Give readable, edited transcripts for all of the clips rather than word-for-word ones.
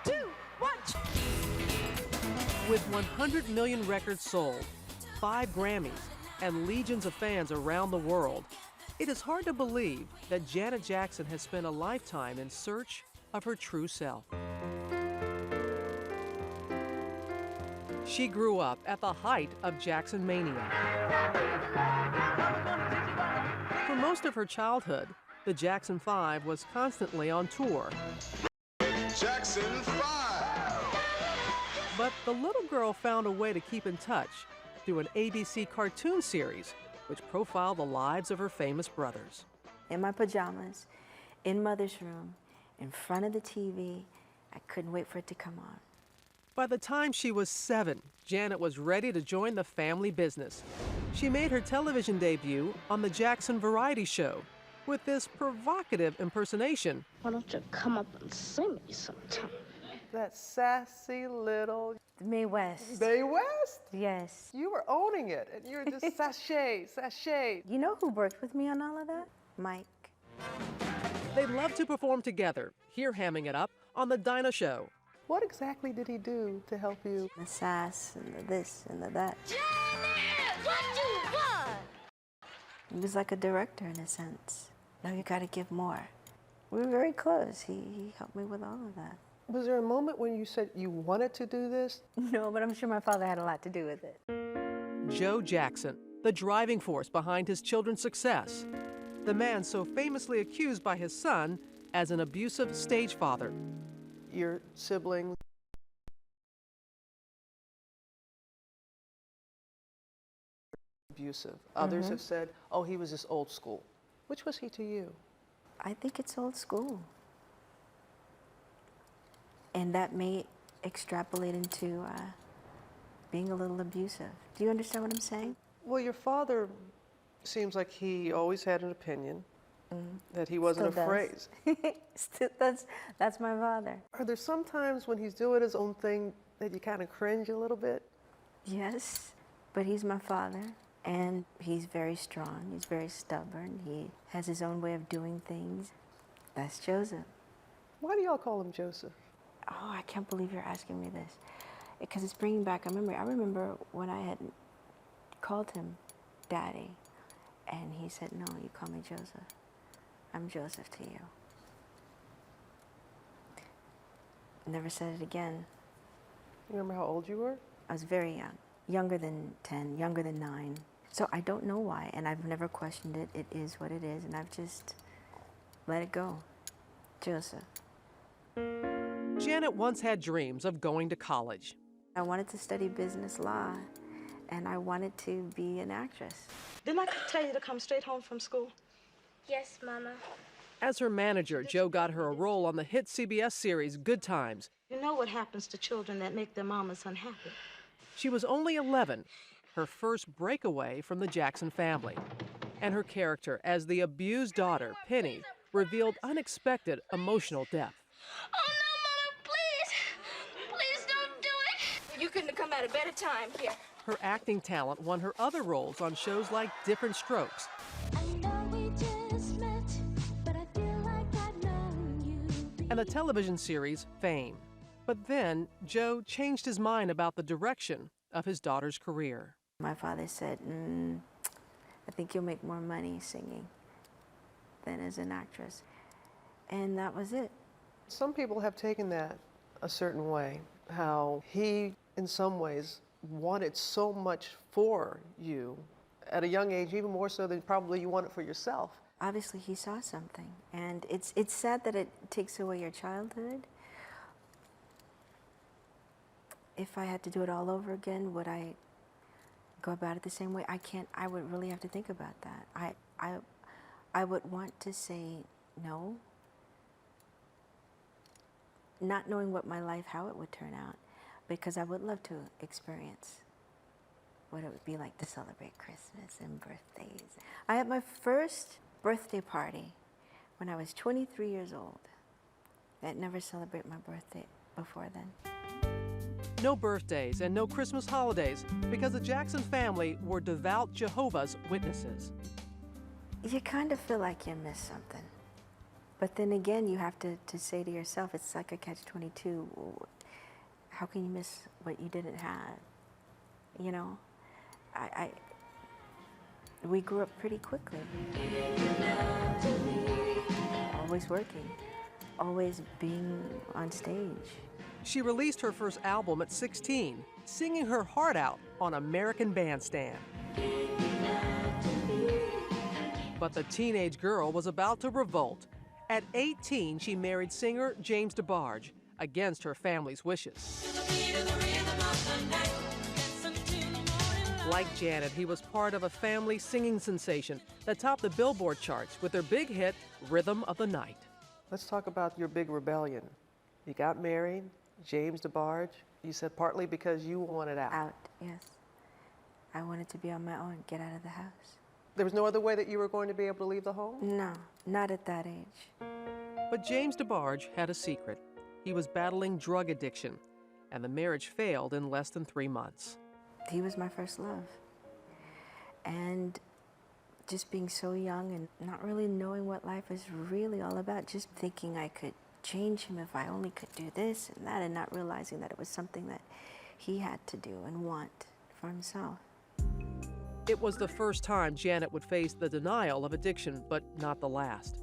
3, 2, 1. With 100 million records sold, 5 Grammys, and legions of fans around the world, it is hard to believe that Janet Jackson has spent a lifetime in search of her true self. She grew up at the height of Jackson mania. For most of her childhood, the Jackson 5 was constantly on tour. Jackson 5! But the little girl found a way to keep in touch through an ABC cartoon series which profiled the lives of her famous brothers. In my pajamas, in Mother's room, in front of the TV, I couldn't wait for it to come on. By the time she was 7, Janet was ready to join the family business. She made her television debut on the Jackson Variety Show with this provocative impersonation. Why don't you come up and sing me sometime? That sassy little Mae West. Mae West? Yes. You were owning it, and you're just sashay. You know who worked with me on all of that? Mike. They loved to perform together, here hamming it up on The Dinah Show. What exactly did he do to help you? The sass and the this and the that. Janet, what you want? He was like a director in a sense. Now you gotta give more. We were very close. He helped me with all of that. Was there a moment when you said you wanted to do this? No, but I'm sure my father had a lot to do with it. Joe Jackson, the driving force behind his children's success. The man so famously accused by his son as an abusive stage father. Your siblings? Abusive. Others have said, oh, he was just old school. Which was he to you? I think it's old school. And that may extrapolate into being a little abusive. Do you understand what I'm saying? Well, your father seems like he always had an opinion, that he wasn't Still afraid. That's my father. Are there some times when he's doing his own thing that you kind of cringe a little bit? Yes, but he's my father, and he's very strong. He's very stubborn. He has his own way of doing things. That's Joseph. Why do y'all call him Joseph? Oh, I can't believe you're asking me this. Because it's bringing back a memory. I remember when I had called him Daddy, and he said, no, you call me Joseph. I'm Joseph to you. Never said it again. You remember how old you were? I was very young, younger than 10, younger than 9. So I don't know why, and I've never questioned it. It is what it is, and I've just let it go. Joseph. Janet once had dreams of going to college. I wanted to study business law, and I wanted to be an actress. Didn't I tell you to come straight home from school? Yes, Mama. As her manager, Joe got her a role on the hit CBS series Good Times. You know what happens to children that make their mamas unhappy. She was only 11, her first breakaway from the Jackson family. And her character as the abused daughter, Penny, revealed unexpected emotional depth. Oh, no, Mama, please. Please don't do it. You couldn't have come at a better time here. Her acting talent won her other roles on shows like Different Strokes. I know we just met, but I feel like I've known you. And the television series Fame. But then Joe changed his mind about the direction of his daughter's career. My father said, I think you'll make more money singing than as an actress. And that was it. Some people have taken that a certain way, how he, in some ways, wanted so much for you at a young age, even more so than probably you wanted for yourself. Obviously, he saw something. And it's sad that it takes away your childhood. If I had to do it all over again, would I go about it the same way? I can't. I would really have to think about that. I would want to say no, not knowing what my life, how it would turn out, because I would love to experience what it would be like to celebrate Christmas and birthdays. I had my first birthday party when I was 23 years old. I'd never celebrated my birthday before then. No birthdays and no Christmas holidays because the Jackson family were devout Jehovah's Witnesses. You kind of feel like you missed something. But then again, you have to say to yourself, it's like a catch-22. How can you miss what you didn't have? You know, we grew up pretty quickly. Always working, always being on stage. She released her first album at 16, singing her heart out on American Bandstand. But the teenage girl was about to revolt. At 18, she married singer James DeBarge against her family's wishes. Like Janet, he was part of a family singing sensation that topped the Billboard charts with their big hit, Rhythm of the Night. Let's talk about your big rebellion. You got married, James DeBarge. You said partly because you wanted out. Out, yes. I wanted to be on my own, get out of the house. There was no other way that you were going to be able to leave the home? No, not at that age. But James DeBarge had a secret. He was battling drug addiction, and the marriage failed in less than 3 months. He was my first love. And just being so young and not really knowing what life is really all about, just thinking I could change him if I only could do this and that, and not realizing that it was something that he had to do and want for himself. It was the first time Janet would face the denial of addiction, but not the last.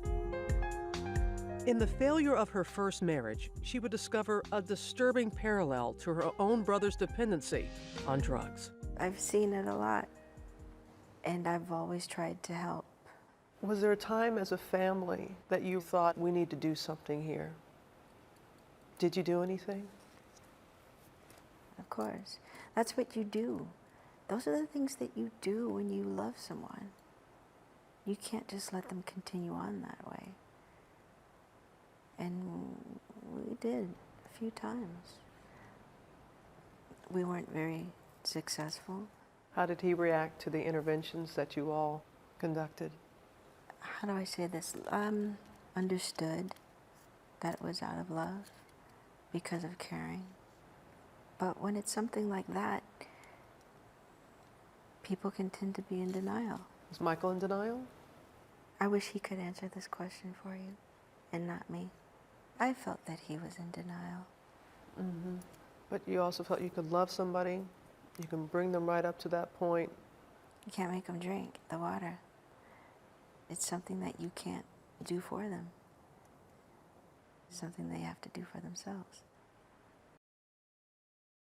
In the failure of her first marriage, she would discover a disturbing parallel to her own brother's dependency on drugs. I've seen it a lot, and I've always tried to help. Was there a time as a family that you thought, we need to do something here? Did you do anything? Of course. That's what you do. Those are the things that you do when you love someone. You can't just let them continue on that way. And we did a few times. We weren't very successful. How did he react to the interventions that you all conducted? How do I say this? Understood that it was out of love because of caring. But when it's something like that, people can tend to be in denial. Was Michael in denial? I wish he could answer this question for you and not me. I felt that he was in denial. Mm-hmm. But you also felt you could love somebody, you can bring them right up to that point. You can't make them drink the water. It's something that you can't do for them. It's something they have to do for themselves.